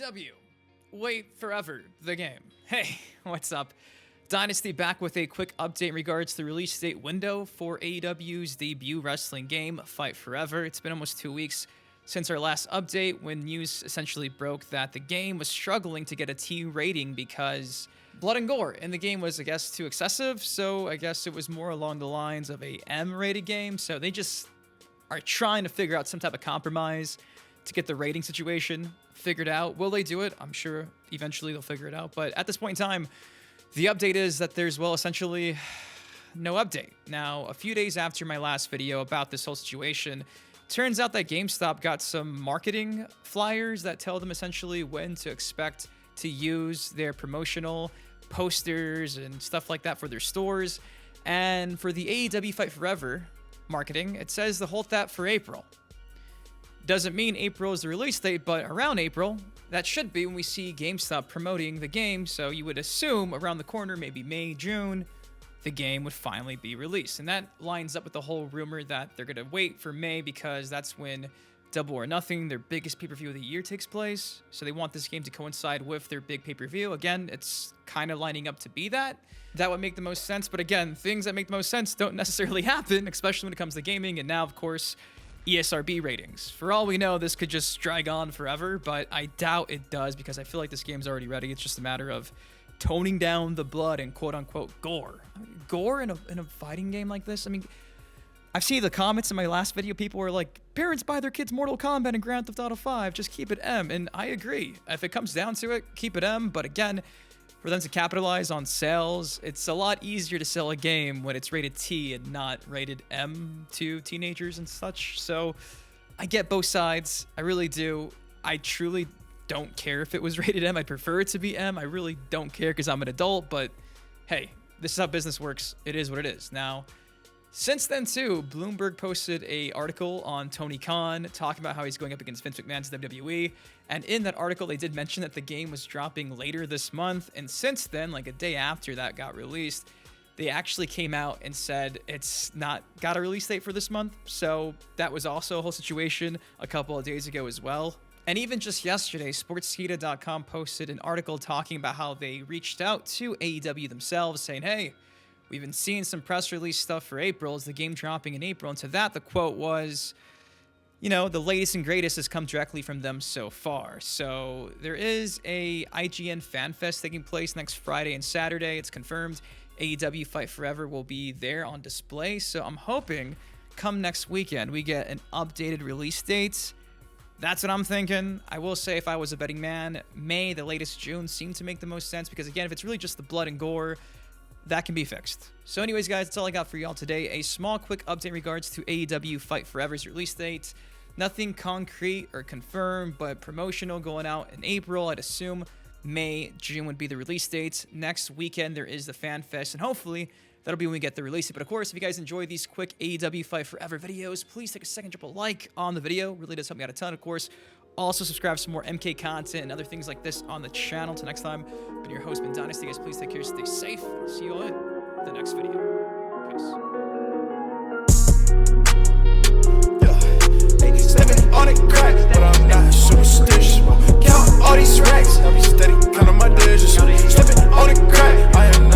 AEW. Wait forever, the game. Hey, what's up? Dynasty back with a quick update in regards to the release date window for AEW's debut wrestling game, Fight Forever. It's been almost 2 weeks since our last update when news essentially broke that the game was struggling to get a T rating because blood and gore in the game was, I guess, too excessive. So I guess it was more along the lines of a M-rated game. So they just are trying to figure out some type of compromise to get the rating situation figured out. Will they do it? I'm sure eventually they'll figure it out. But at this point in time, the update is that there's, well, essentially no update. Now, a few days after my last video about this whole situation, turns out that GameStop got some marketing flyers that tell them essentially when to expect to use their promotional posters and stuff like that for their stores. And for the AEW Fight Forever marketing, it says to hold that for April. Doesn't mean April is the release date, but around April, that should be when we see GameStop promoting the game. So you would assume around the corner, maybe May, June, the game would finally be released. And that lines up with the whole rumor that they're going to wait for May because that's when Double or Nothing, their biggest pay-per-view of the year, takes place. So they want this game to coincide with their big pay-per-view. Again, it's kind of lining up to be that. That would make the most sense. But again, things that make the most sense don't necessarily happen, especially when it comes to gaming. And now, of course, ESRB ratings. For all we know, this could just drag on forever, but I doubt it does because I feel like this game's already ready. It's just a matter of toning down the blood and quote-unquote gore. Gore in a fighting game like this? I mean, I've seen the comments in my last video. People were like, parents buy their kids Mortal Kombat and Grand Theft Auto 5. Just keep it M. And I agree. If it comes down to it, keep it M. But again, for them to capitalize on sales, it's a lot easier to sell a game when it's rated T and not rated M to teenagers and such. So I get both sides. I really do. I truly don't care if it was rated M. I'd prefer it to be M. I really don't care because I'm an adult. But hey, this is how business works. It is what it is. Now, since then, too, Bloomberg posted an article on Tony Khan talking about how he's going up against Vince McMahon's WWE. And in that article, they did mention that the game was dropping later this month. And since then, like a day after that got released, they actually came out and said it's not got a release date for this month. So that was also a whole situation a couple of days ago as well. And even just yesterday, Sportskeeda.com posted an article talking about how they reached out to AEW themselves saying, hey, we've been seeing some press release stuff for April. Is the game dropping in April? And to that, the quote was, you know, the latest and greatest has come directly from them so far. So there is a IGN Fan Fest taking place next Friday and Saturday. It's confirmed. AEW Fight Forever will be there on display. So I'm hoping come next weekend we get an updated release date. That's what I'm thinking. I will say if I was a betting man, May, the latest June, seemed to make the most sense because, again, if it's really just the blood and gore, that can be fixed. So anyways, guys, that's all I got for y'all today. A small, quick update in regards to AEW Fight Forever's release date. Nothing concrete or confirmed, but promotional going out in April. I'd assume May, June would be the release dates. Next weekend, there is the Fan Fest, and hopefully that'll be when we get the release date. But of course, if you guys enjoy these quick AEW Fight Forever videos, please take a second, drop a like on the video. Really does help me out a ton, of course. Also, subscribe for some more MK content and other things like this on the channel. Till next time, been your host, Boon. Guys, please take care, stay safe. I'll see you all in the next video. Peace. Stepping on the crack, but I'm not superstitious. Count all these racks, I'll be steady, counting my digits. Stepping on the crack, I am not